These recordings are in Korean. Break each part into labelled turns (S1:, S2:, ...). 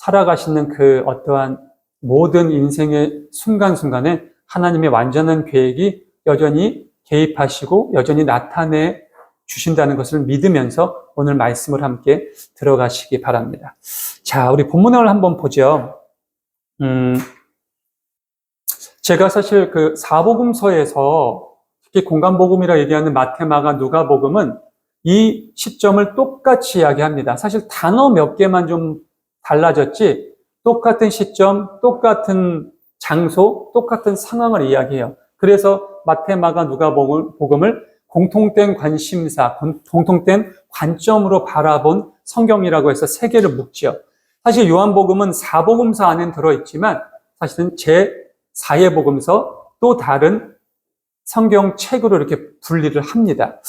S1: 살아가시는 그 어떠한 모든 인생의 순간순간에 하나님의 완전한 계획이 여전히 개입하시고 여전히 나타내 주신다는 것을 믿으면서 오늘 말씀을 함께 들어가시기 바랍니다. 자, 우리 본문을 한번 보죠. 제가 사실 그 사복음서에서 특히 공간복음이라 얘기하는 마태, 마가, 누가복음은 이 시점을 똑같이 이야기합니다. 사실 단어 몇 개만 좀 달라졌지 똑같은 시점, 똑같은 장소, 똑같은 상황을 이야기해요. 그래서 마태, 마가, 누가복음을 공통된 관심사, 공통된 관점으로 바라본 성경이라고 해서 세 개를 묶죠. 사실 요한복음은 사복음서 안에 들어있지만 사실은 제4의 복음서 또 다른 성경책으로 이렇게 분리를 합니다.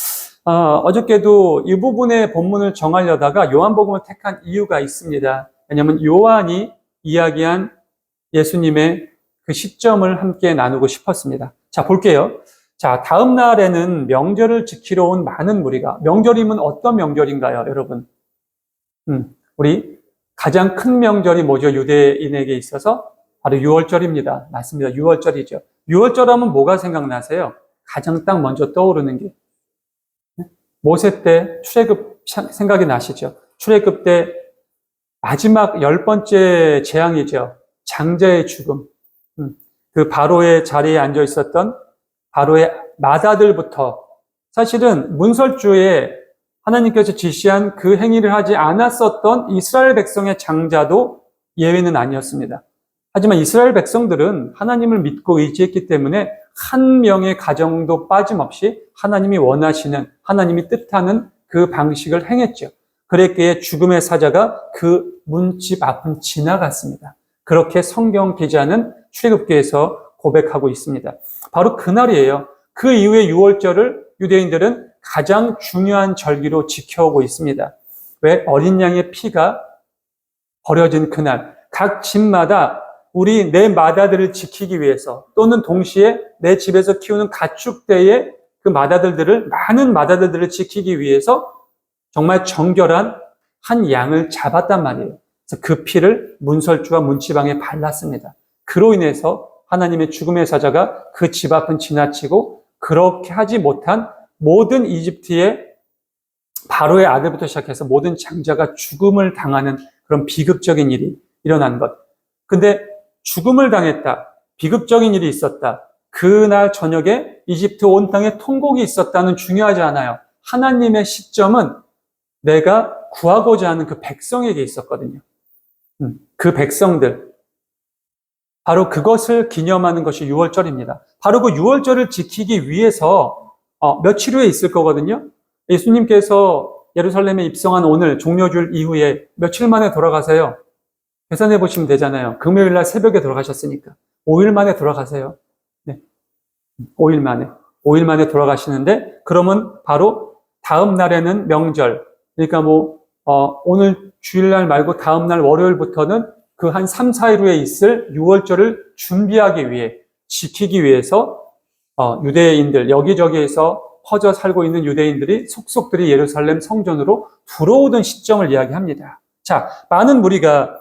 S1: 어저께도 이 부분의 본문을 정하려다가 요한복음을 택한 이유가 있습니다. 왜냐하면 요한이 이야기한 예수님의 그 시점을 함께 나누고 싶었습니다. 자, 볼게요. 자, 다음 날에는 명절을 지키러 온 많은 무리가, 명절이면 어떤 명절인가요, 여러분? 우리 가장 큰 명절이 뭐죠? 유대인에게 있어서 바로 유월절입니다. 맞습니다. 유월절이죠. 유월절 하면 뭐가 생각나세요? 가장 딱 먼저 떠오르는 게 모세 때 출애굽 생각이 나시죠? 출애굽 때 마지막 10번째 재앙이죠. 장자의 죽음. 그 바로의 자리에 앉아 있었던 바로의 맏아들부터 사실은 문설주에 하나님께서 지시한 그 행위를 하지 않았었던 이스라엘 백성의 장자도 예외는 아니었습니다. 하지만 이스라엘 백성들은 하나님을 믿고 의지했기 때문에 한 명의 가정도 빠짐없이 하나님이 원하시는, 하나님이 뜻하는 그 방식을 행했죠. 그랬기에 죽음의 사자가 그 문집 앞은 지나갔습니다. 그렇게 성경 기자는 출애굽기에서 고백하고 있습니다. 바로 그날이에요. 그 이후에 유월절을 유대인들은 가장 중요한 절기로 지켜오고 있습니다. 왜? 어린 양의 피가 버려진 그날, 각 집마다 내 맏아들을 지키기 위해서 또는 동시에 내 집에서 키우는 가축대의 그 많은 맏아들들을 지키기 위해서 정말 정결한 한 양을 잡았단 말이에요. 그래서 그 피를 문설주와 문지방에 발랐습니다. 그로 인해서 하나님의 죽음의 사자가 그 집 앞은 지나치고 그렇게 하지 못한 모든 이집트의 바로의 아들부터 시작해서 모든 장자가 죽음을 당하는 그런 비극적인 일이 일어난 것. 근데 죽음을 당했다. 비극적인 일이 있었다. 그날 저녁에 이집트 온 땅에 통곡이 있었다는 중요하지 않아요. 하나님의 시점은 내가 구하고자 하는 그 백성에게 있었거든요. 그 백성들. 바로 그것을 기념하는 것이 유월절입니다. 바로 그 유월절을 지키기 위해서 며칠 후에 있을 거거든요. 예수님께서 예루살렘에 입성한 오늘 종려주일 이후에 며칠 만에 돌아가세요. 계산해 보시면 되잖아요. 금요일 날 새벽에 돌아가셨으니까 5일 만에 돌아가세요. 네. 5일 만에 돌아가시는데 그러면 바로 다음 날에는 명절. 그러니까 오늘 주일날 말고 다음 날 월요일부터는 그 한 3, 4일 후에 있을 유월절을 준비하기 위해, 지키기 위해서 유대인들, 여기저기에서 퍼져 살고 있는 유대인들이 속속들이 예루살렘 성전으로 들어오던 시점을 이야기합니다. 자, 많은 무리가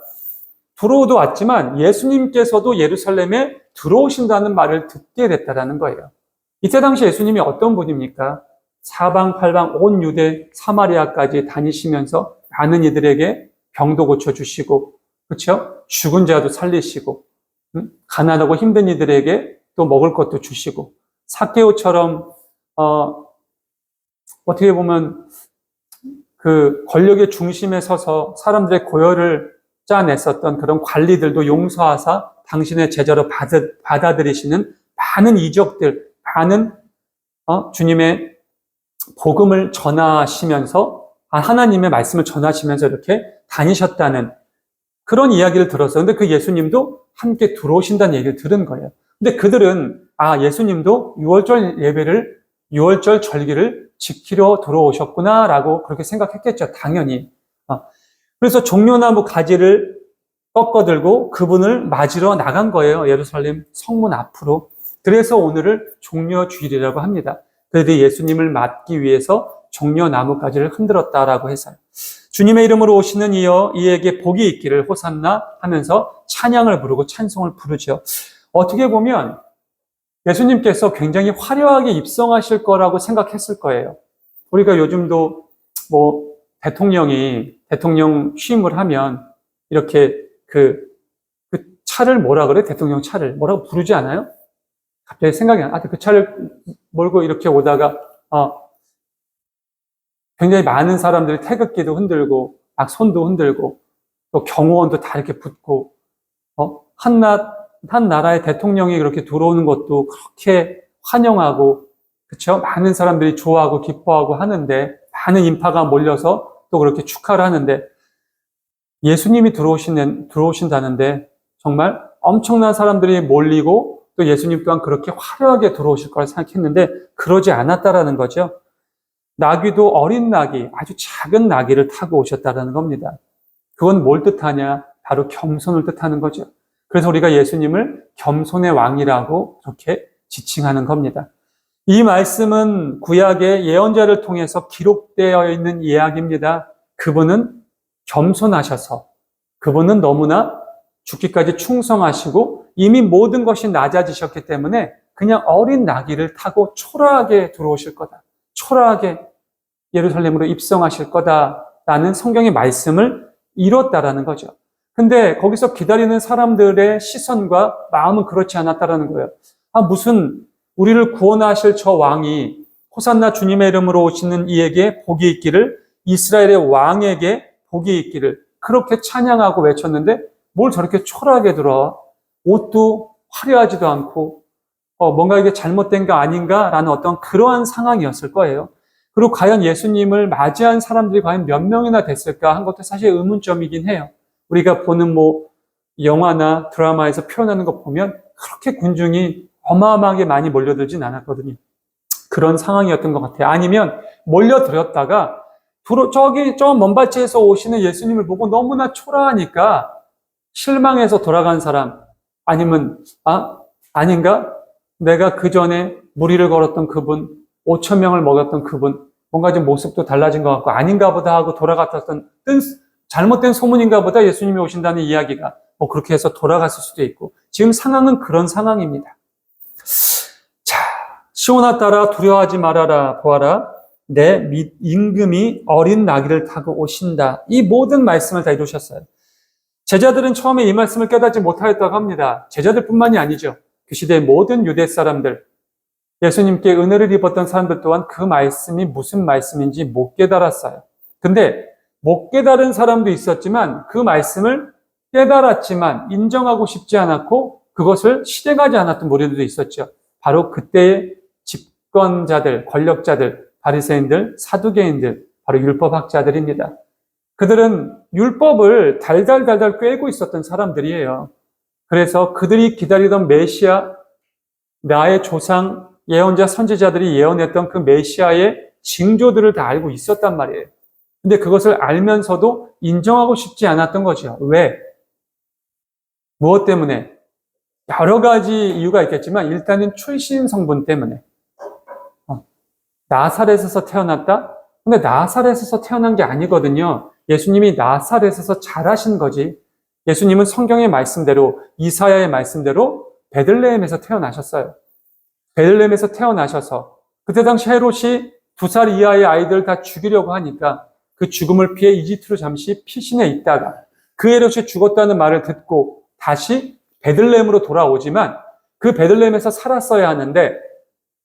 S1: 들어오도 왔지만 예수님께서도 예루살렘에 들어오신다는 말을 듣게 됐다는 거예요. 이때 당시 예수님이 어떤 분입니까? 사방팔방 온 유대, 사마리아까지 다니시면서 많은 이들에게 병도 고쳐주시고, 그렇죠? 죽은 자도 살리시고, 가난하고 힘든 이들에게 또 먹을 것도 주시고, 삭개오처럼 어떻게 보면 그 권력의 중심에 서서 사람들의 고열을 짜냈었던 그런 관리들도 용서하사 당신의 제자로 받아들이시는 많은 이적들, 많은 주님의 복음을 전하시면서 하나님의 말씀을 전하시면서 이렇게 다니셨다는 그런 이야기를 들었어요. 근데 그 예수님도 함께 들어오신다는 얘기를 들은 거예요. 근데 그들은 예수님도 유월절 절기를 지키러 들어오셨구나라고 그렇게 생각했겠죠. 당연히. 그래서 종려나무 가지를 꺾어들고 그분을 맞으러 나간 거예요. 예루살렘 성문 앞으로. 그래서 오늘을 종려주일이라고 합니다. 그들이 예수님을 맞기 위해서 종려나무 가지를 흔들었다라고 해서요. 주님의 이름으로 오시는 이에게 복이 있기를 호산나 하면서 찬양을 부르고 찬송을 부르죠. 어떻게 보면 예수님께서 굉장히 화려하게 입성하실 거라고 생각했을 거예요. 우리가 요즘도 대통령 취임을 하면 이렇게 그 차를 뭐라 그래? 대통령 차를 뭐라고 부르지 않아요? 갑자기 생각이 나. 그 차를 몰고 이렇게 오다가 굉장히 많은 사람들이 태극기도 흔들고 막 손도 흔들고 또 경호원도 다 이렇게 붙고 한 나라의 대통령이 그렇게 들어오는 것도 그렇게 환영하고 그렇죠? 많은 사람들이 좋아하고 기뻐하고 하는데 많은 인파가 몰려서 또 그렇게 축하를 하는데 예수님이 들어오신다는데 정말 엄청난 사람들이 몰리고 또 예수님 또한 그렇게 화려하게 들어오실 거라 생각했는데 그러지 않았다라는 거죠. 나귀도 어린 나귀, 아주 작은 나귀를 타고 오셨다라는 겁니다. 그건 뭘 뜻하냐? 바로 겸손을 뜻하는 거죠. 그래서 우리가 예수님을 겸손의 왕이라고 그렇게 지칭하는 겁니다. 이 말씀은 구약의 예언자를 통해서 기록되어 있는 이야기입니다. 그분은 겸손하셔서 그분은 너무나 죽기까지 충성하시고 이미 모든 것이 낮아지셨기 때문에 그냥 어린 나귀를 타고 초라하게 들어오실 거다. 초라하게 예루살렘으로 입성하실 거다라는 성경의 말씀을 이뤘다라는 거죠. 근데 거기서 기다리는 사람들의 시선과 마음은 그렇지 않았다라는 거예요. 무슨 우리를 구원하실 저 왕이 호산나 주님의 이름으로 오시는 이에게 복이 있기를 이스라엘의 왕에게 복이 있기를 그렇게 찬양하고 외쳤는데 뭘 저렇게 초라하게 들어와? 옷도 화려하지도 않고 뭔가 이게 잘못된 거 아닌가라는 어떤 그러한 상황이었을 거예요. 그리고 과연 예수님을 맞이한 사람들이 과연 몇 명이나 됐을까 한 것도 사실 의문점이긴 해요. 우리가 보는 영화나 드라마에서 표현하는 거 보면 그렇게 군중이 어마어마하게 많이 몰려들진 않았거든요. 그런 상황이었던 것 같아요. 아니면 몰려들었다가 저 먼발치에서 오시는 예수님을 보고 너무나 초라하니까 실망해서 돌아간 사람 아니면 아닌가? 내가 그 전에 무리를 걸었던 그분 5천 명을 먹였던 그분 뭔가 좀 모습도 달라진 것 같고 아닌가 보다 하고 돌아갔던 잘못된 소문인가 보다 예수님이 오신다는 이야기가 그렇게 해서 돌아갔을 수도 있고 지금 상황은 그런 상황입니다. 자, 시온아 따라 두려워하지 말아라 보아라 내 임금이 어린 나귀를 타고 오신다. 이 모든 말씀을 다 이루셨어요. 제자들은 처음에 이 말씀을 깨닫지 못하였다고 합니다. 제자들뿐만이 아니죠. 그 시대의 모든 유대 사람들, 예수님께 은혜를 입었던 사람들 또한 그 말씀이 무슨 말씀인지 못 깨달았어요. 근데 못 깨달은 사람도 있었지만 그 말씀을 깨달았지만 인정하고 싶지 않았고 그것을 실행하지 않았던 무리들도 있었죠. 바로 그때의 집권자들, 권력자들, 바리새인들, 사두개인들, 바로 율법학자들입니다. 그들은 율법을 달달달달 꿰고 있었던 사람들이에요. 그래서 그들이 기다리던 메시아, 나의 조상, 예언자, 선지자들이 예언했던 그 메시아의 징조들을 다 알고 있었단 말이에요. 근데 그것을 알면서도 인정하고 싶지 않았던 거죠. 왜? 무엇 때문에? 여러 가지 이유가 있겠지만 일단은 출신 성분 때문에. 나사렛에서 태어났다? 근데 나사렛에서 태어난 게 아니거든요. 예수님이 나사렛에서 자라신 거지. 예수님은 성경의 말씀대로 이사야의 말씀대로 베들레헴에서 태어나셨어요. 베들레헴에서 태어나셔서 그때 당시 헤롯이 2살 이하의 아이들 다 죽이려고 하니까 그 죽음을 피해 이집트로 잠시 피신해 있다가 그 헤롯이 죽었다는 말을 듣고 다시 베들레헴으로 돌아오지만 그 베들레헴에서 살았어야 하는데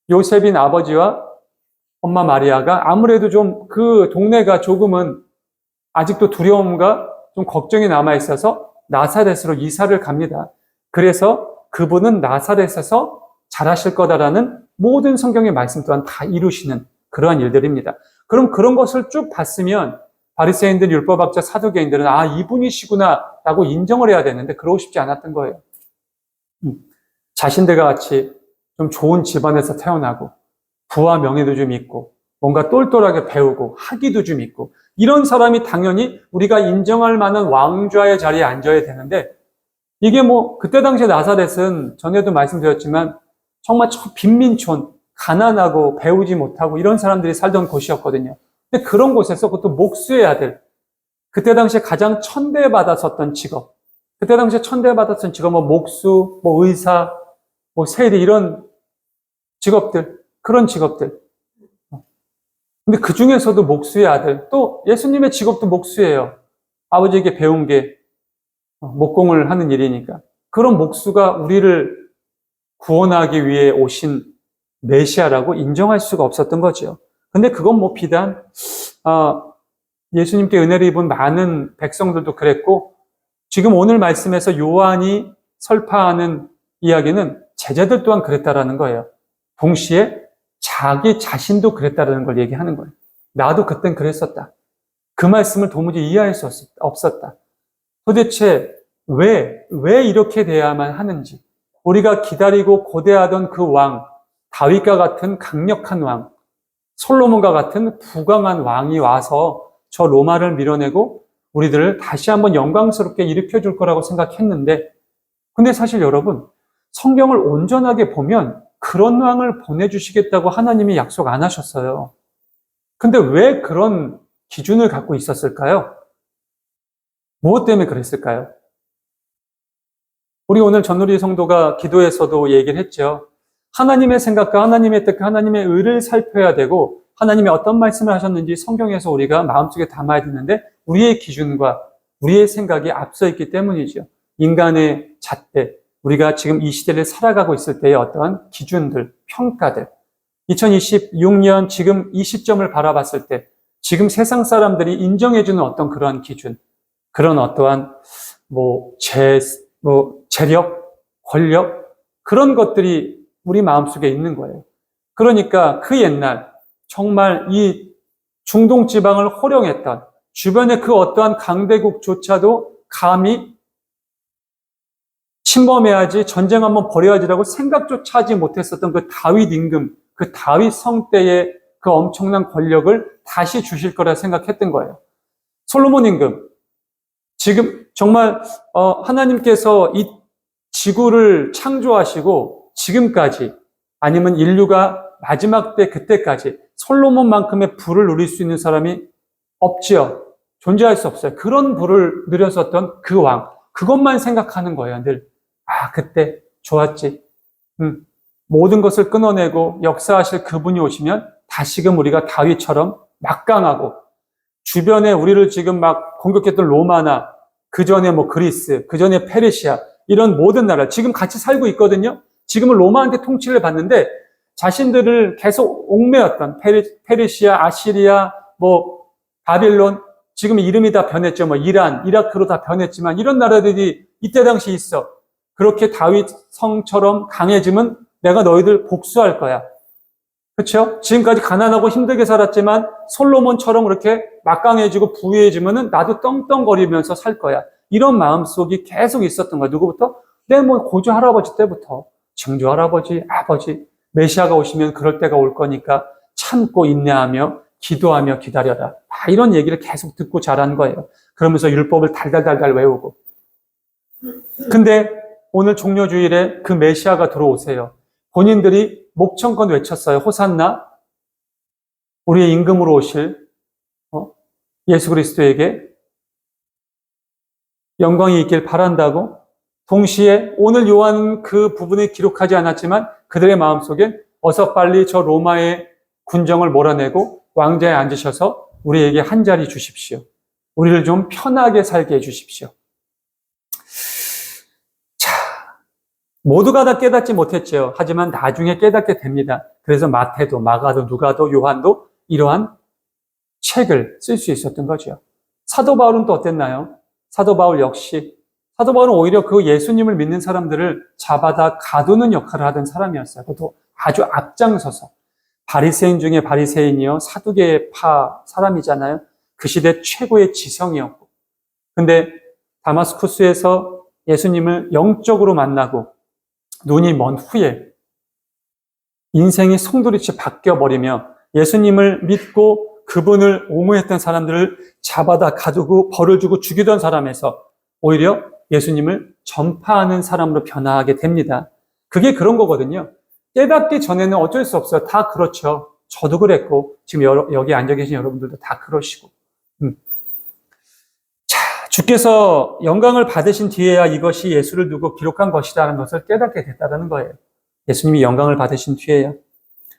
S1: 요셉인 아버지와 엄마 마리아가 아무래도 좀 그 동네가 조금은 아직도 두려움과 좀 걱정이 남아있어서 나사렛으로 이사를 갑니다. 그래서 그분은 나사렛에서 자라실 거다라는 모든 성경의 말씀 또한 다 이루시는 그러한 일들입니다. 그럼 그런 것을 쭉 봤으면 바리새인들, 율법학자, 사두개인들은 이분이시구나 라고 인정을 해야 되는데 그러고 싶지 않았던 거예요. 자신들과 같이 좀 좋은 집안에서 태어나고 부와 명예도 좀 있고 뭔가 똘똘하게 배우고 학위도 좀 있고 이런 사람이 당연히 우리가 인정할 만한 왕좌의 자리에 앉아야 되는데 이게 그때 당시에 나사렛은 전에도 말씀드렸지만 정말 빈민촌, 가난하고 배우지 못하고 이런 사람들이 살던 곳이었거든요. 근데 그런 곳에서 그것도 목수의 아들, 그때 당시에 가장 천대받았었던 직업, 그때 당시에 천대받았던 직업, 뭐 목수, 뭐 의사, 뭐 세리 이런 직업들, 그런 직업들. 근데 그 중에서도 목수의 아들, 또 예수님의 직업도 목수예요. 아버지에게 배운 게 목공을 하는 일이니까. 그런 목수가 우리를 구원하기 위해 오신 메시아라고 인정할 수가 없었던 거죠. 근데 그건 뭐 비단 예수님께 은혜를 입은 많은 백성들도 그랬고, 지금 오늘 말씀에서 요한이 설파하는 이야기는 제자들 또한 그랬다라는 거예요. 동시에 자기 자신도 그랬다라는 걸 얘기하는 거예요. 나도 그땐 그랬었다. 그 말씀을 도무지 이해할 수 없었다. 도대체 왜 이렇게 돼야만 하는지, 우리가 기다리고 고대하던 그 왕, 다윗과 같은 강력한 왕, 솔로몬과 같은 부강한 왕이 와서 저 로마를 밀어내고 우리들을 다시 한번 영광스럽게 일으켜 줄 거라고 생각했는데, 근데 사실 여러분, 성경을 온전하게 보면 그런 왕을 보내주시겠다고 하나님이 약속 안 하셨어요. 근데 왜 그런 기준을 갖고 있었을까요? 무엇 때문에 그랬을까요? 우리 오늘 전우리 성도가 기도에서도 얘기를 했죠. 하나님의 생각과 하나님의 뜻과 하나님의 의를 살펴야 되고, 하나님이 어떤 말씀을 하셨는지 성경에서 우리가 마음속에 담아야 되는데, 우리의 기준과 우리의 생각이 앞서 있기 때문이죠. 인간의 잣대, 우리가 지금 이 시대를 살아가고 있을 때의 어떠한 기준들, 평가들, 2026년 지금 이 시점을 바라봤을 때 지금 세상 사람들이 인정해주는 어떤 그러한 기준, 그런 어떠한 재력, 권력, 그런 것들이 우리 마음속에 있는 거예요. 그러니까 그 옛날 정말 이 중동 지방을 호령했던, 주변의 그 어떠한 강대국조차도 감히 침범해야지, 전쟁 한번 벌여야지라고 생각조차 하지 못했었던 그 다윗 임금, 그 다윗 성 때의 그 엄청난 권력을 다시 주실 거라 생각했던 거예요. 솔로몬 임금, 지금 정말 하나님께서 이 지구를 창조하시고 지금까지, 아니면 인류가 마지막 때 그때까지 솔로몬만큼의 부를 누릴 수 있는 사람이 없지요. 존재할 수 없어요. 그런 부를 누렸었던 그 왕, 그것만 생각하는 거예요. 늘 그때 좋았지. 모든 것을 끊어내고 역사하실 그분이 오시면 다시금 우리가 다윗처럼 막강하고, 주변에 우리를 지금 막 공격했던 로마나 그 전에 그리스, 그 전에 페르시아, 이런 모든 나라 지금 같이 살고 있거든요. 지금은 로마한테 통치를 받는데 자신들을 계속 옥매였던 페르시아, 아시리아, 바빌론, 지금 이름이 다 변했죠. 이란, 이라크로 다 변했지만 이런 나라들이 이때 당시 있어. 그렇게 다윗 성처럼 강해지면 내가 너희들 복수할 거야. 그렇죠? 지금까지 가난하고 힘들게 살았지만 솔로몬처럼 그렇게 막강해지고 부유해지면은 나도 떵떵거리면서 살 거야. 이런 마음속이 계속 있었던 거야. 누구부터? 내 고조 할아버지 때부터. 증조 할아버지, 아버지, 메시아가 오시면 그럴 때가 올 거니까 참고 인내하며 기도하며 기다려라. 이런 얘기를 계속 듣고 자란 거예요. 그러면서 율법을 달달달달 외우고. 근데 오늘 종료주일에 그 메시아가 들어오세요. 본인들이 목청껏 외쳤어요. 호산나, 우리의 임금으로 오실 예수 그리스도에게 영광이 있길 바란다고. 동시에 오늘 요한은 그 부분을 기록하지 않았지만 그들의 마음속에 어서 빨리 저 로마의 군정을 몰아내고 왕좌에 앉으셔서 우리에게 한 자리 주십시오. 우리를 좀 편하게 살게 해주십시오. 자, 모두가 다 깨닫지 못했죠. 하지만 나중에 깨닫게 됩니다. 그래서 마태도, 마가도, 누가도, 요한도 이러한 책을 쓸 수 있었던 거죠. 사도 바울은 또 어땠나요? 사도 바울 역시, 사도 바울은 오히려 그 예수님을 믿는 사람들을 잡아다 가두는 역할을 하던 사람이었어요. 그것도 아주 앞장서서. 바리새인 중에 바리새인이요, 사두개파 사람이잖아요. 그 시대 최고의 지성이었고. 근데 다마스쿠스에서 예수님을 영적으로 만나고 눈이 먼 후에 인생이 송두리째 바뀌어버리며 예수님을 믿고 그분을 옹호했던 사람들을 잡아다 가두고 벌을 주고 죽이던 사람에서 오히려 예수님을 전파하는 사람으로 변화하게 됩니다. 그게 그런 거거든요. 깨닫기 전에는 어쩔 수 없어요. 다 그렇죠. 저도 그랬고 지금 여기 앉아 계신 여러분들도 다 그러시고. 주께서 영광을 받으신 뒤에야 이것이 예수를 두고 기록한 것이라는 것을 깨닫게 됐다는 거예요. 예수님이 영광을 받으신 뒤에야.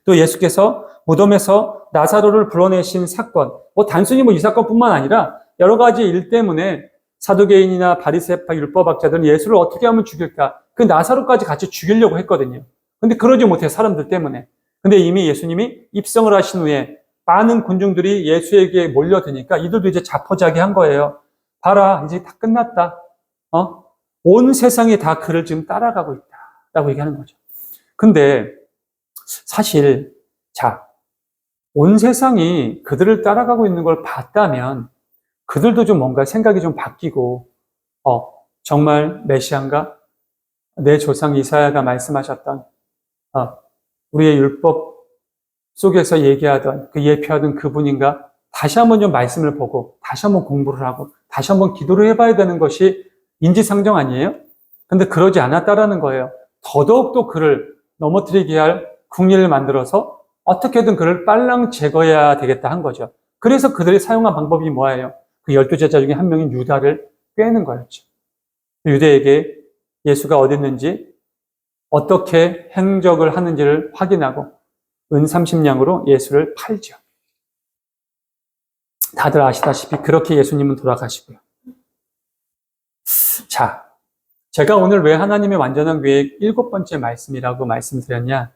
S1: 또 예수께서 무덤에서 나사로를 불러내신 사건, 단순히 이 사건뿐만 아니라 여러 가지 일 때문에 사두개인이나 바리새파 율법학자들은 예수를 어떻게 하면 죽일까? 그 나사로까지 같이 죽이려고 했거든요. 근데 그러지 못해 사람들 때문에. 근데 이미 예수님이 입성을 하신 후에 많은 군중들이 예수에게 몰려드니까 이들도 이제 자포자기한 거예요. 봐라, 이제 다 끝났다. 온 세상이 다 그를 지금 따라가고 있다. 라고 얘기하는 거죠. 근데 사실 온 세상이 그들을 따라가고 있는 걸 봤다면 그들도 좀 뭔가 생각이 좀 바뀌고 정말 메시아인가? 내 조상 이사야가 말씀하셨던 우리의 율법 속에서 얘기하던 예표하던 그분인가? 다시 한번 좀 말씀을 보고 다시 한번 공부를 하고 다시 한번 기도를 해봐야 되는 것이 인지상정 아니에요? 근데 그러지 않았다라는 거예요. 더더욱 그를 넘어뜨리게 할 궁리를 만들어서 어떻게든 그를 빨랑 제거해야 되겠다 한 거죠. 그래서 그들이 사용한 방법이 뭐예요? 그 12제자 중에 한 명인 유다를 꿰는 거였죠. 유대에게 예수가 어디 있는지 어떻게 행적을 하는지를 확인하고 은 30냥으로 예수를 팔죠. 다들 아시다시피 그렇게 예수님은 돌아가시고요. 제가 오늘 왜 하나님의 완전한 계획 7번째 말씀이라고 말씀드렸냐?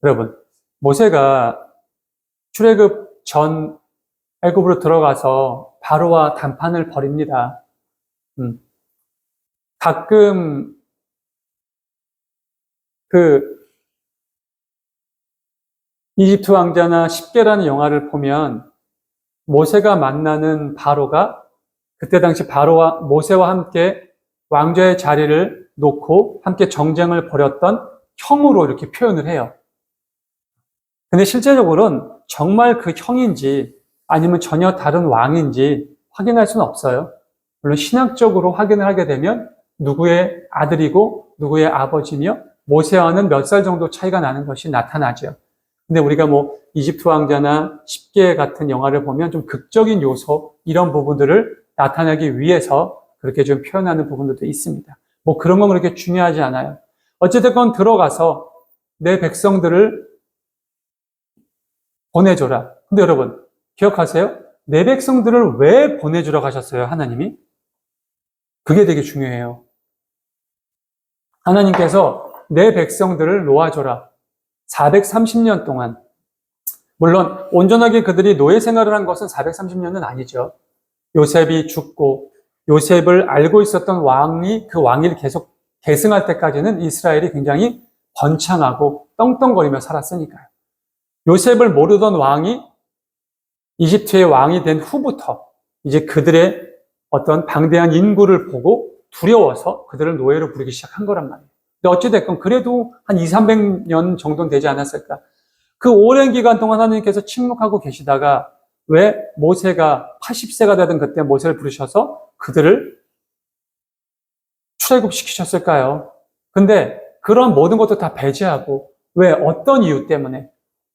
S1: 여러분, 모세가 출애굽 전 애굽으로 들어가서 바로와 담판을 벌입니다. 가끔 이집트 왕자나 십계라는 영화를 보면 모세가 만나는 바로가 그때 당시 바로와 모세와 함께 왕좌의 자리를 놓고 함께 정쟁을 벌였던 형으로 이렇게 표현을 해요. 근데 실제적으로는 정말 그 형인지 아니면 전혀 다른 왕인지 확인할 수는 없어요. 물론 신학적으로 확인을 하게 되면 누구의 아들이고 누구의 아버지며 모세와는 몇 살 정도 차이가 나는 것이 나타나죠. 근데 우리가 이집트 왕자나 십계 같은 영화를 보면 좀 극적인 요소 이런 부분들을 나타내기 위해서 그렇게 좀 표현하는 부분들도 있습니다. 그런 건 그렇게 중요하지 않아요. 어찌됐건 들어가서 내 백성들을 보내줘라. 근데 여러분 기억하세요? 내 백성들을 왜 보내주러 가셨어요? 하나님이? 그게 되게 중요해요. 하나님께서 내 백성들을 놓아줘라. 430년 동안. 물론 온전하게 그들이 노예 생활을 한 것은 430년은 아니죠. 요셉이 죽고 요셉을 알고 있었던 왕이 그 왕위를 계속 계승할 때까지는 이스라엘이 굉장히 번창하고 떵떵거리며 살았으니까요. 요셉을 모르던 왕이 이집트의 왕이 된 후부터 이제 그들의 어떤 방대한 인구를 보고 두려워서 그들을 노예로 부르기 시작한 거란 말이에요. 근데 어찌됐건 그래도 한 200~300년 정도는 되지 않았을까. 그 오랜 기간 동안 하나님께서 침묵하고 계시다가 왜 모세가 80세가 되던 그때 모세를 부르셔서 그들을 출애굽시키셨을까요? 근데 그런 모든 것도 다 배제하고 왜 어떤 이유 때문에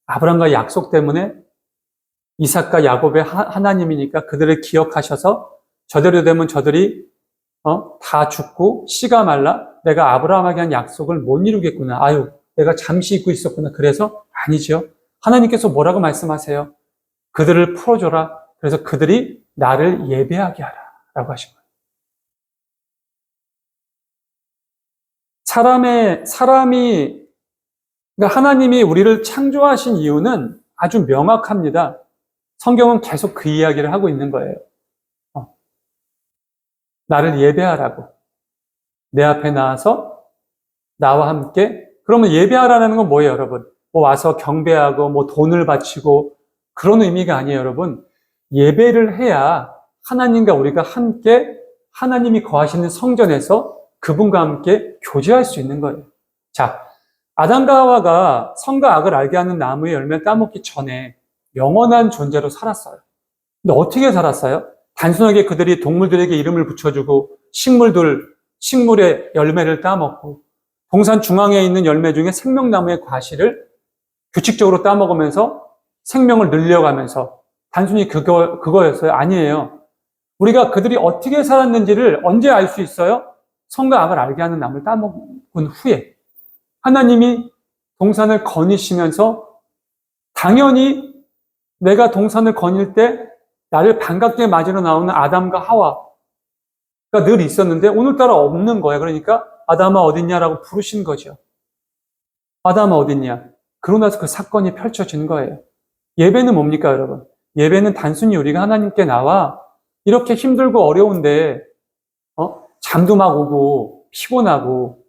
S1: 아브라함과 약속 때문에 이삭과 야곱의 하나님이니까 그들을 기억하셔서 저대로 되면 저들이 다 죽고 씨가 말라 내가 아브라함에게 한 약속을 못 이루겠구나. 내가 잠시 잊고 있었구나. 그래서 아니죠. 하나님께서 뭐라고 말씀하세요? 그들을 풀어줘라. 그래서 그들이 나를 예배하게 하라. 라고 하신 거예요. 그러니까 하나님이 우리를 창조하신 이유는 아주 명확합니다. 성경은 계속 그 이야기를 하고 있는 거예요. 나를 예배하라고. 내 앞에 나와서 나와 함께. 그러면 예배하라는 건 뭐예요, 여러분? 와서 경배하고 돈을 바치고 그런 의미가 아니에요, 여러분. 예배를 해야 하나님과 우리가 함께 하나님이 거하시는 성전에서 그분과 함께 교제할 수 있는 거예요. 아담과 하와가 선과 악을 알게 하는 나무의 열매를 따먹기 전에 영원한 존재로 살았어요. 근데 어떻게 살았어요? 단순하게 그들이 동물들에게 이름을 붙여주고 식물의 열매를 따먹고 동산 중앙에 있는 열매 중에 생명나무의 과실을 규칙적으로 따먹으면서 생명을 늘려가면서 단순히 그거였어요? 아니에요. 우리가 그들이 어떻게 살았는지를 언제 알 수 있어요? 선과 악을 알게 하는 나무를 따먹은 후에. 하나님이 동산을 거니시면서 당연히 내가 동산을 거닐 때 나를 반갑게 맞으러 나오는 아담과 하와가 늘 있었는데 오늘따라 없는 거예요. 그러니까 아담아 어딨냐라고 부르신 거죠. 아담아 어딨냐. 그러고 나서 그 사건이 펼쳐진 거예요. 예배는 뭡니까, 여러분? 예배는 단순히 우리가 하나님께 나와 이렇게 힘들고 어려운데 잠도 막 오고 피곤하고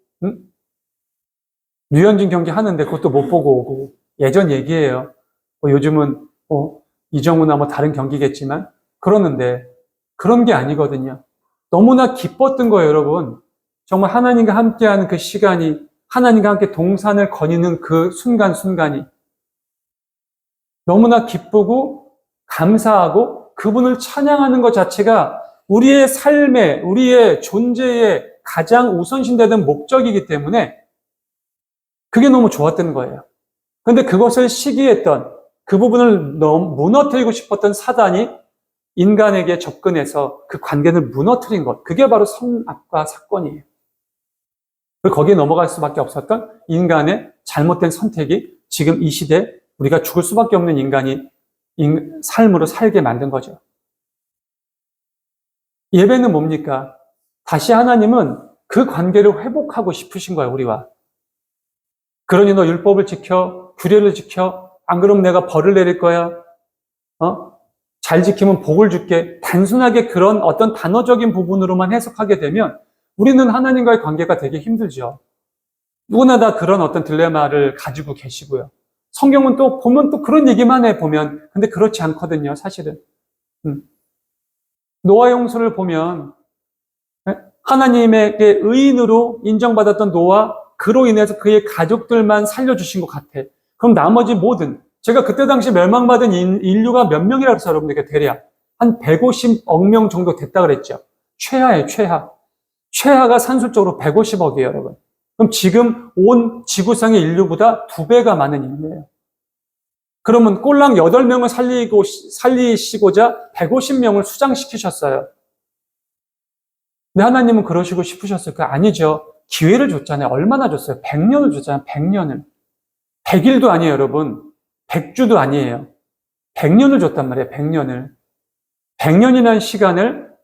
S1: 류현진 경기 하는데 그것도 못 보고 오고 예전 얘기예요. 요즘은 이정우나 다른 경기겠지만 그러는데 그런 게 아니거든요. 너무나 기뻤던 거예요, 여러분. 정말 하나님과 함께하는 그 시간이 하나님과 함께 동산을 거니는 그 순간순간이 너무나 기쁘고 감사하고 그분을 찬양하는 것 자체가 우리의 삶에, 우리의 존재의 가장 우선시되는 목적이기 때문에 그게 너무 좋았던 거예요. 그런데 그것을 시기했던 그 부분을 너무 무너뜨리고 싶었던 사단이 인간에게 접근해서 그 관계를 무너뜨린 것. 그게 바로 선악과 사건이에요. 그리고 거기에 넘어갈 수밖에 없었던 인간의 잘못된 선택이 지금 이 시대에 우리가 죽을 수밖에 없는 인간이 삶으로 살게 만든 거죠. 예배는 뭡니까? 다시 하나님은 그 관계를 회복하고 싶으신 거예요, 우리와. 그러니 너 율법을 지켜, 규례를 지켜, 안 그러면 내가 벌을 내릴 거야. 잘 지키면 복을 줄게. 단순하게 그런 어떤 단어적인 부분으로만 해석하게 되면 우리는 하나님과의 관계가 되게 힘들죠. 누구나 다 그런 어떤 딜레마를 가지고 계시고요. 성경은 또 보면 또 그런 얘기만 해 보면 근데 그렇지 않거든요, 사실은. 노아 용서를 보면 하나님에게 의인으로 인정받았던 노아, 그로 인해서 그의 가족들만 살려주신 것 같아. 그럼 나머지 모든, 제가 그때 당시 멸망받은 인류가 몇 명이라고 해서 여러분들에게 대략 한 150억 명 정도 됐다 그랬죠. 최하예요, 최하. 최하가 산술적으로 150억이에요, 여러분. 그럼 지금 온 지구상의 인류보다 2배가 많은 인류예요. 그러면 꼴랑 8명을 살리시고자 150명을 수장시키셨어요. 근데 하나님은 그러시고 싶으셨을까요? 아니죠. 기회를 줬잖아요. 얼마나 줬어요? 100년을 줬잖아요. 100년을. 100일도 아니에요, 여러분. 100주도 아니에요. 100년을 줬단 말이에요. 100년을. 100년이라는 시간을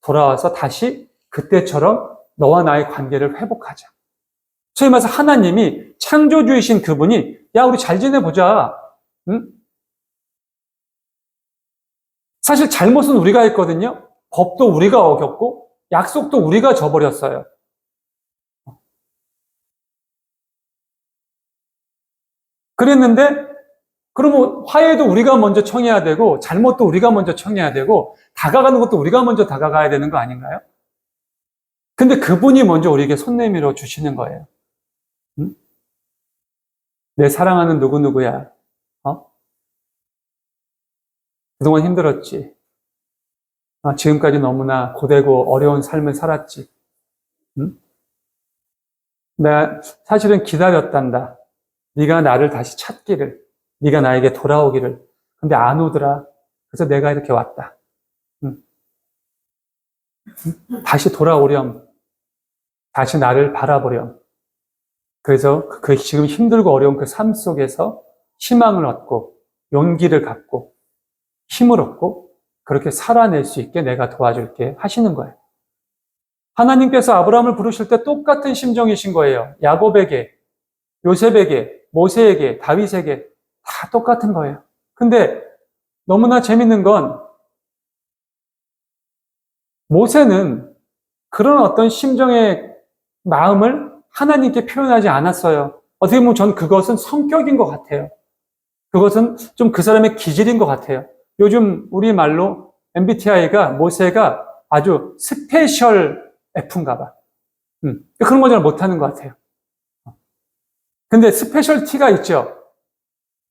S1: 돌아와서 다시 그때처럼 너와 나의 관계를 회복하자. 소위 말해서 하나님이 창조주이신 그분이 야 우리 잘 지내보자. 응? 사실 잘못은 우리가 했거든요. 법도 우리가 어겼고 약속도 우리가 저버렸어요. 그랬는데 그러면 화해도 우리가 먼저 청해야 되고 잘못도 우리가 먼저 청해야 되고 다가가는 것도 우리가 먼저 다가가야 되는 거 아닌가요? 근데 그분이 먼저 우리에게 손 내밀어 주시는 거예요. 응? 내 사랑하는 누구누구야. 그동안 힘들었지. 지금까지 너무나 고되고 어려운 삶을 살았지. 응? 내가 사실은 기다렸단다. 네가 나를 다시 찾기를. 네가 나에게 돌아오기를. 근데 안 오더라. 그래서 내가 이렇게 왔다. 응? 다시 돌아오렴. 다시 나를 바라보렴. 그래서 그 지금 힘들고 어려운 그 삶 속에서 희망을 얻고 용기를 갖고 힘을 얻고 그렇게 살아낼 수 있게 내가 도와줄게 하시는 거예요. 하나님께서 아브라함을 부르실 때 똑같은 심정이신 거예요. 야곱에게, 요셉에게, 모세에게, 다윗에게 다 똑같은 거예요. 근데 너무나 재밌는 건 모세는 그런 어떤 심정의 마음을 하나님께 표현하지 않았어요. 어떻게 보면 전 그것은 성격인 것 같아요. 그것은 좀 그 사람의 기질인 것 같아요. 요즘 우리 말로 MBTI가 모세가 아주 스페셜 F인가 봐. 그런 거 잘 못하는 것 같아요. 근데 스페셜 T가 있죠.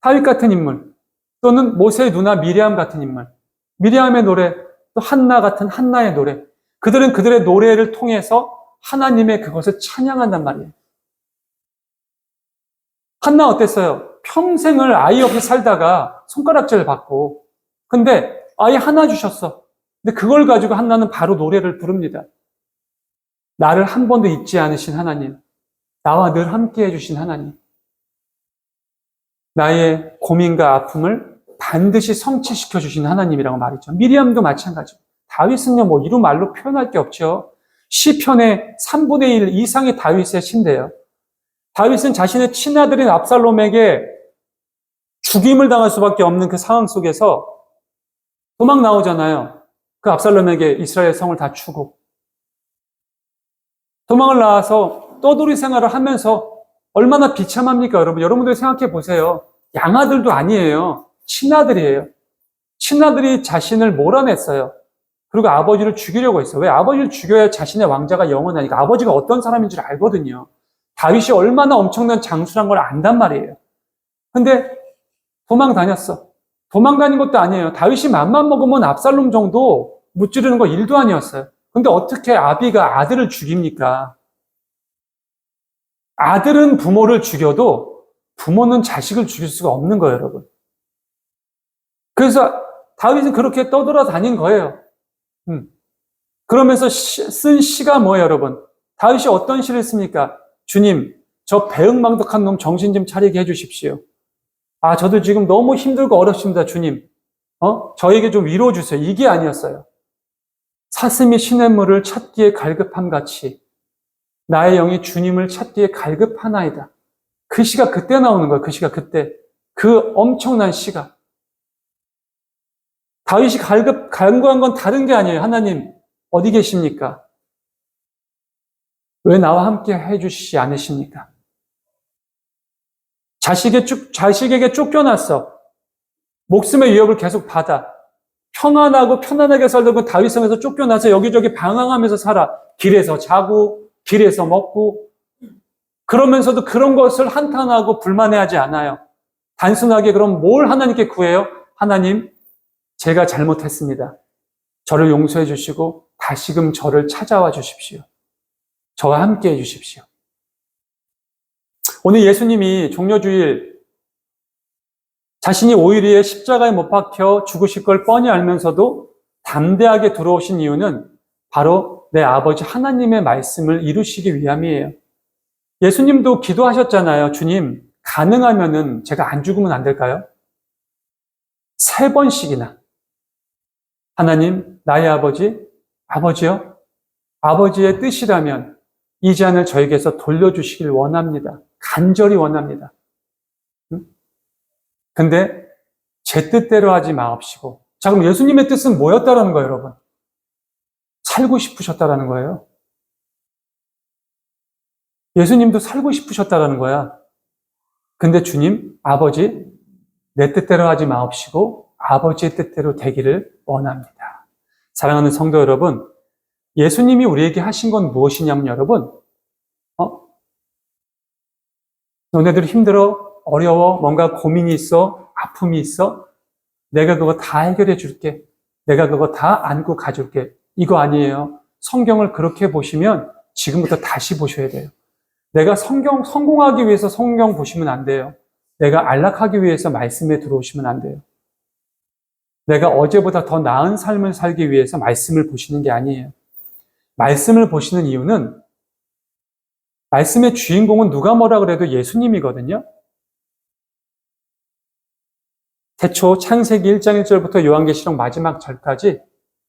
S1: 다윗 같은 인물 또는 모세의 누나 미리암 같은 인물. 미리암의 노래 또 한나 같은 한나의 노래. 그들은 그들의 노래를 통해서 하나님의 그것을 찬양한단 말이에요. 한나 어땠어요? 평생을 아이 없이 살다가 손가락질 받고 근데 아이 하나 주셨어. 근데 그걸 가지고 한나는 바로 노래를 부릅니다. 나를 한 번도 잊지 않으신 하나님, 나와 늘 함께 해주신 하나님, 나의 고민과 아픔을 반드시 성취시켜 주신 하나님이라고 말이죠. 미리암도 마찬가지고, 다윗은요, 뭐 이루 말로 표현할 게 없죠. 시편의 3분의 1 이상이 다윗의 시인데요. 다윗은 자신의 친아들인 압살롬에게 죽임을 당할 수밖에 없는 그 상황 속에서 도망 나오잖아요. 그 압살롬에게 이스라엘 성을 다 주고 도망을 나와서 떠돌이 생활을 하면서 얼마나 비참합니까, 여러분? 여러분들 생각해 보세요. 양아들도 아니에요. 친아들이에요. 친아들이 자신을 몰아냈어요. 그리고 아버지를 죽이려고 했어요. 왜? 아버지를 죽여야 자신의 왕자가 영원하니까. 아버지가 어떤 사람인 줄 알거든요. 다윗이 얼마나 엄청난 장수란 걸 안단 말이에요. 근데 도망 다녔어. 도망 다닌 것도 아니에요. 다윗이 맘만 먹으면 압살롬 정도 무찌르는 거 일도 아니었어요. 근데 어떻게 아비가 아들을 죽입니까? 아들은 부모를 죽여도 부모는 자식을 죽일 수가 없는 거예요, 여러분. 그래서 다윗은 그렇게 떠돌아다닌 거예요. 그러면서 쓴 시가 뭐예요, 여러분? 다윗이 어떤 시를 씁니까? 주님, 저 배은망덕한 놈 정신 좀 차리게 해주십시오. 아, 저도 지금 너무 힘들고 어렵습니다, 주님. 저에게 좀 위로해 주세요. 이게 아니었어요. 사슴이 시냇물을 찾기에 갈급함 같이 나의 영이 주님을 찾기에 갈급하나이다. 그 시가 그때 나오는 거예요. 그 시가 그때. 그 엄청난 시가. 다윗이 간구한 건 다른 게 아니에요. 하나님, 어디 계십니까? 왜 나와 함께 해주시지 않으십니까? 자식에게 쫓겨났어. 목숨의 위협을 계속 받아. 평안하고 편안하게 살던 그 다윗성에서 쫓겨나서 여기저기 방황하면서 살아. 길에서 자고, 길에서 먹고. 그러면서도 그런 것을 한탄하고 불만해하지 않아요. 단순하게 그럼 뭘 하나님께 구해요? 하나님, 제가 잘못했습니다. 저를 용서해 주시고 다시금 저를 찾아와 주십시오. 저와 함께 해 주십시오. 오늘 예수님이 종려주일 자신이 오일리에 십자가에 못 박혀 죽으실 걸 뻔히 알면서도 담대하게 들어오신 이유는 바로 내 아버지 하나님의 말씀을 이루시기 위함이에요. 예수님도 기도하셨잖아요. 주님, 가능하면은 제가 안 죽으면 안 될까요? 3번씩이나. 하나님, 나의 아버지요? 아버지의 뜻이라면 이 잔을 저에게서 돌려주시길 원합니다. 간절히 원합니다. 근데 제 뜻대로 하지 마옵시고. 자, 그럼 예수님의 뜻은 뭐였다라는 거예요, 여러분? 살고 싶으셨다라는 거예요. 예수님도 살고 싶으셨다라는 거야. 근데 주님, 아버지, 내 뜻대로 하지 마옵시고 아버지의 뜻대로 되기를 원합니다. 사랑하는 성도 여러분, 예수님이 우리에게 하신 건 무엇이냐면 여러분, 너네들 힘들어, 어려워, 뭔가 고민이 있어, 아픔이 있어, 내가 그거 다 해결해 줄게. 내가 그거 다 안고 가줄게. 이거 아니에요. 성경을 그렇게 보시면 지금부터 다시 보셔야 돼요. 내가 성공하기 위해서 성경 보시면 안 돼요. 내가 안락하기 위해서 말씀에 들어오시면 안 돼요. 내가 어제보다 더 나은 삶을 살기 위해서 말씀을 보시는 게 아니에요. 말씀을 보시는 이유는 말씀의 주인공은 누가 뭐라 그래도 예수님이거든요. 태초 창세기 1장 1절부터 요한계시록 마지막 절까지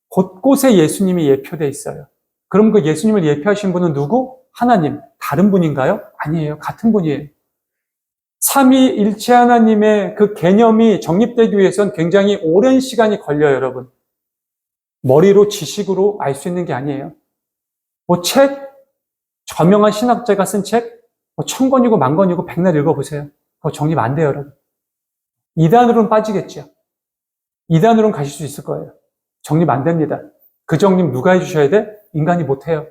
S1: 곳곳에 예수님이 예표되어 있어요. 그럼 그 예수님을 예표하신 분은 누구? 하나님. 다른 분인가요? 아니에요. 같은 분이에요. 삼위일체 하나님의 그 개념이 정립되기 위해서는 굉장히 오랜 시간이 걸려요, 여러분. 머리로 지식으로 알 수 있는 게 아니에요. 저명한 신학자가 쓴 책, 1000권이고 10,000권이고 백날 읽어보세요. 그거 정립 안 돼요, 여러분. 이단으로는 빠지겠죠. 이단으로는 가실 수 있을 거예요. 정립 안 됩니다. 그 정립 누가 해주셔야 돼? 인간이 못해요.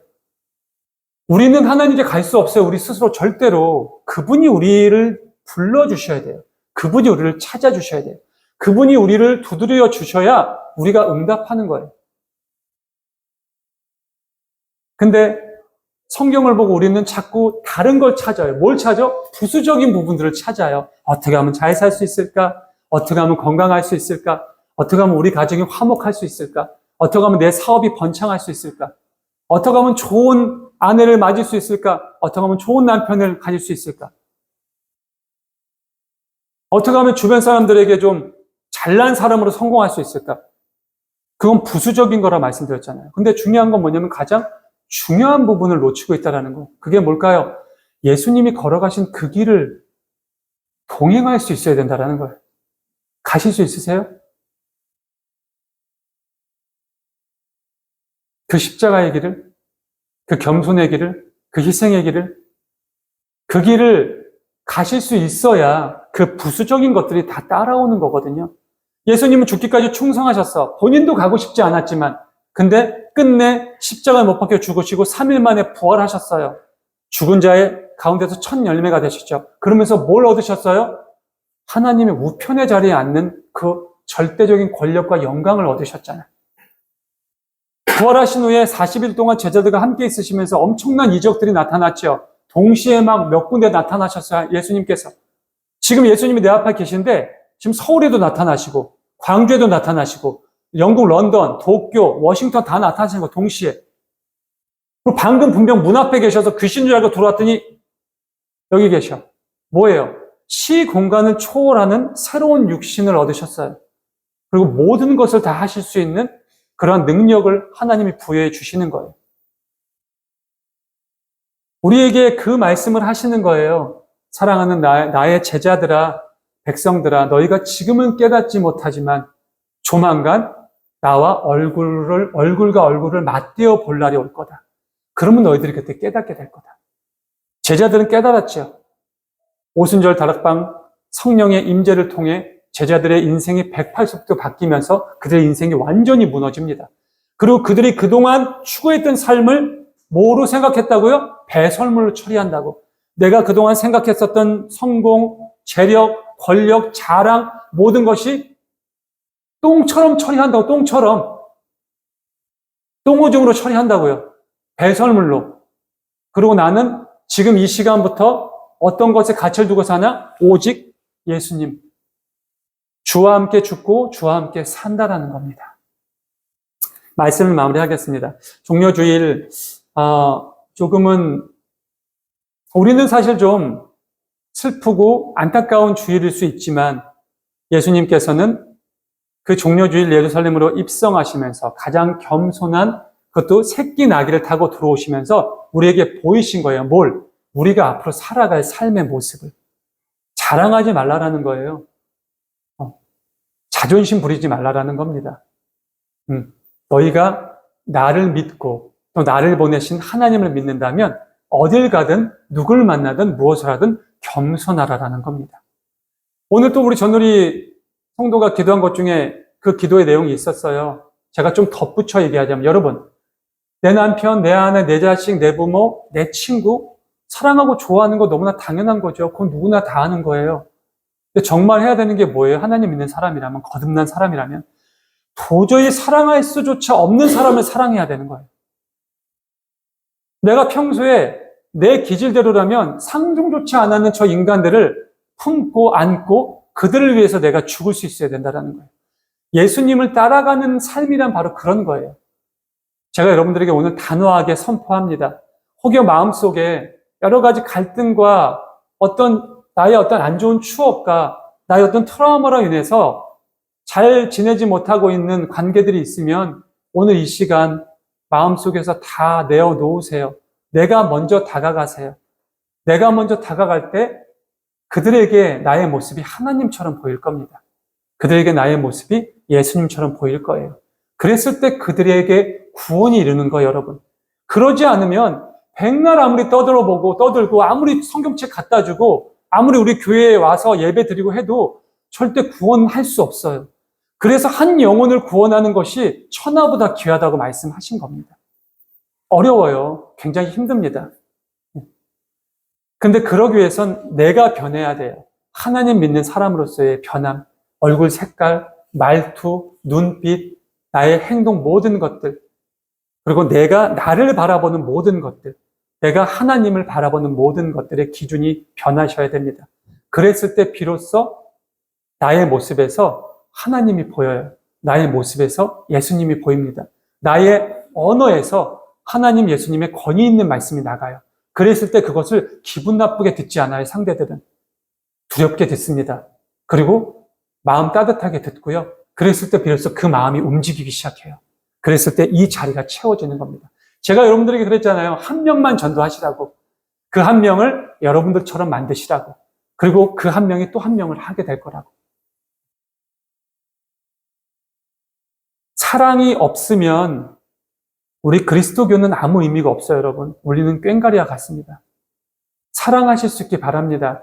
S1: 우리는 하나님께 갈 수 없어요. 우리 스스로 절대로. 그분이 우리를 불러주셔야 돼요. 그분이 우리를 찾아주셔야 돼요. 그분이 우리를 두드려 주셔야 우리가 응답하는 거예요. 근데 성경을 보고 우리는 자꾸 다른 걸 찾아요. 뭘 찾아? 부수적인 부분들을 찾아요. 어떻게 하면 잘 살 수 있을까? 어떻게 하면 건강할 수 있을까? 어떻게 하면 우리 가정이 화목할 수 있을까? 어떻게 하면 내 사업이 번창할 수 있을까? 어떻게 하면 좋은 아내를 맞을 수 있을까? 어떻게 하면 좋은 남편을 가질 수 있을까? 어떻게 하면 주변 사람들에게 좀 잘난 사람으로 성공할 수 있을까? 그건 부수적인 거라 말씀드렸잖아요. 근데 중요한 건 뭐냐면 가장 중요한 부분을 놓치고 있다는 거. 그게 뭘까요? 예수님이 걸어가신 그 길을 동행할 수 있어야 된다는 거예요. 가실 수 있으세요? 그 십자가의 길을, 그 겸손의 길을, 그 희생의 길을, 그 길을 가실 수 있어야 그 부수적인 것들이 다 따라오는 거거든요. 예수님은 죽기까지 충성하셨어. 본인도 가고 싶지 않았지만, 근데 끝내 십자가에 못 박혀 죽으시고 3일 만에 부활하셨어요. 죽은 자의 가운데서 첫 열매가 되셨죠. 그러면서 뭘 얻으셨어요? 하나님의 우편의 자리에 앉는 그 절대적인 권력과 영광을 얻으셨잖아요. 부활하신 후에 40일 동안 제자들과 함께 있으시면서 엄청난 이적들이 나타났죠. 동시에 막 몇 군데 나타나셨어요, 예수님께서. 지금 예수님이 내 앞에 계신데 지금 서울에도 나타나시고 광주에도 나타나시고 영국 런던, 도쿄, 워싱턴 다 나타나시는 거 동시에. 그리고 방금 분명 문 앞에 계셔서 귀신 줄 알고 들어왔더니 여기 계셔. 뭐예요? 시 공간을 초월하는 새로운 육신을 얻으셨어요. 그리고 모든 것을 다 하실 수 있는 그런 능력을 하나님이 부여해 주시는 거예요. 우리에게 그 말씀을 하시는 거예요. 사랑하는 나의 제자들아, 백성들아, 너희가 지금은 깨닫지 못하지만 조만간 나와 얼굴과 얼굴을 맞대어 볼 날이 올 거다. 그러면 너희들이 그때 깨닫게 될 거다. 제자들은 깨달았죠. 오순절 다락방 성령의 임재를 통해 제자들의 인생이 180도 바뀌면서 그들의 인생이 완전히 무너집니다. 그리고 그들이 그동안 추구했던 삶을 뭐로 생각했다고요? 배설물로 처리한다고. 내가 그동안 생각했었던 성공, 재력, 권력, 자랑 모든 것이 똥처럼 처리한다고. 똥처럼. 똥오줌으로 처리한다고요. 배설물로. 그리고 나는 지금 이 시간부터 어떤 것에 가치를 두고 사냐? 오직 예수님. 주와 함께 죽고 주와 함께 산다라는 겁니다. 말씀을 마무리하겠습니다. 종려주일 조금은 우리는 사실 좀 슬프고 안타까운 주일일 수 있지만 예수님께서는 그 종려주일 예루살렘으로 입성하시면서 가장 겸손한 그것도 새끼 나귀를 타고 들어오시면서 우리에게 보이신 거예요. 뭘? 우리가 앞으로 살아갈 삶의 모습을. 자랑하지 말라라는 거예요. 자존심 부리지 말라라는 겁니다. 너희가 나를 믿고 또 나를 보내신 하나님을 믿는다면 어딜 가든 누굴 만나든 무엇을 하든 겸손하라라는 겁니다. 오늘 또 우리 전우리 성도가 기도한 것 중에 그 기도의 내용이 있었어요. 제가 좀 덧붙여 얘기하자면 여러분, 내 남편, 내 아내, 내 자식, 내 부모, 내 친구 사랑하고 좋아하는 거 너무나 당연한 거죠. 그건 누구나 다 하는 거예요. 근데 정말 해야 되는 게 뭐예요? 하나님 믿는 사람이라면, 거듭난 사람이라면 도저히 사랑할 수조차 없는 사람을 사랑해야 되는 거예요. 내가 평소에 내 기질대로라면 상종조차 않았는 저 인간들을 품고 안고 그들을 위해서 내가 죽을 수 있어야 된다는 거예요. 예수님을 따라가는 삶이란 바로 그런 거예요. 제가 여러분들에게 오늘 단호하게 선포합니다. 혹여 마음속에 여러 가지 갈등과 나의 어떤 안 좋은 추억과 나의 어떤 트라우마로 인해서 잘 지내지 못하고 있는 관계들이 있으면 오늘 이 시간 마음속에서 다 내어놓으세요. 내가 먼저 다가가세요. 내가 먼저 다가갈 때 그들에게 나의 모습이 하나님처럼 보일 겁니다. 그들에게 나의 모습이 예수님처럼 보일 거예요. 그랬을 때 그들에게 구원이 이르는 거예요, 여러분. 그러지 않으면 백날 아무리 떠들고 아무리 성경책 갖다 주고 아무리 우리 교회에 와서 예배 드리고 해도 절대 구원할 수 없어요. 그래서 한 영혼을 구원하는 것이 천하보다 귀하다고 말씀하신 겁니다. 어려워요. 굉장히 힘듭니다. 근데 그러기 위해선 내가 변해야 돼요. 하나님 믿는 사람으로서의 변함, 얼굴 색깔, 말투, 눈빛, 나의 행동 모든 것들, 그리고 내가 나를 바라보는 모든 것들, 내가 하나님을 바라보는 모든 것들의 기준이 변하셔야 됩니다. 그랬을 때 비로소 나의 모습에서 하나님이 보여요. 나의 모습에서 예수님이 보입니다. 나의 언어에서 하나님 예수님의 권위 있는 말씀이 나가요. 그랬을 때 그것을 기분 나쁘게 듣지 않아요. 상대들은 두렵게 듣습니다. 그리고 마음 따뜻하게 듣고요. 그랬을 때 비로소 그 마음이 움직이기 시작해요. 그랬을 때 이 자리가 채워지는 겁니다. 제가 여러분들에게 그랬잖아요. 한 명만 전도하시라고. 그 한 명을 여러분들처럼 만드시라고. 그리고 그 한 명이 또 한 명을 하게 될 거라고. 사랑이 없으면 우리 그리스도교는 아무 의미가 없어요, 여러분. 우리는 꽹과리와 같습니다. 사랑하실 수 있기 바랍니다.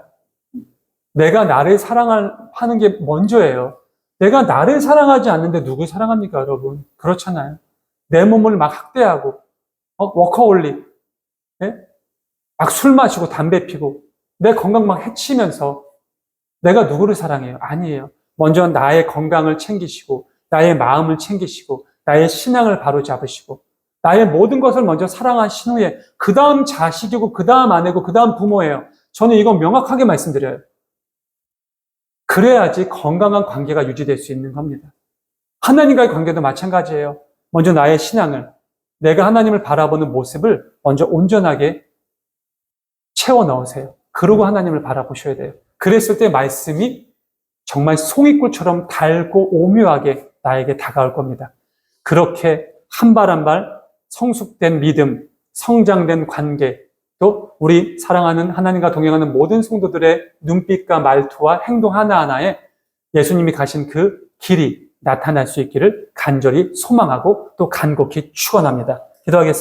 S1: 내가 나를 사랑하는 게 먼저예요. 내가 나를 사랑하지 않는데 누굴 사랑합니까, 여러분? 그렇잖아요. 내 몸을 막 학대하고, 워커홀릭, 예? 막 술 마시고 담배 피고, 내 건강 막 해치면서 내가 누구를 사랑해요? 아니에요. 먼저 나의 건강을 챙기시고, 나의 마음을 챙기시고, 나의 신앙을 바로잡으시고, 나의 모든 것을 먼저 사랑하신 후에 그 다음 자식이고, 그 다음 아내고, 그 다음 부모예요. 저는 이건 명확하게 말씀드려요. 그래야지 건강한 관계가 유지될 수 있는 겁니다. 하나님과의 관계도 마찬가지예요. 먼저 나의 신앙을, 내가 하나님을 바라보는 모습을 먼저 온전하게 채워 넣으세요. 그러고 하나님을 바라보셔야 돼요. 그랬을 때 말씀이 정말 송이꿀처럼 달고 오묘하게 나에게 다가올 겁니다. 그렇게 한 발 한 발 성숙된 믿음, 성장된 관계, 또 우리 사랑하는 하나님과 동행하는 모든 성도들의 눈빛과 말투와 행동 하나하나에 예수님이 가신 그 길이 나타날 수 있기를 간절히 소망하고 또 간곡히 축원합니다. 기도하겠습니다.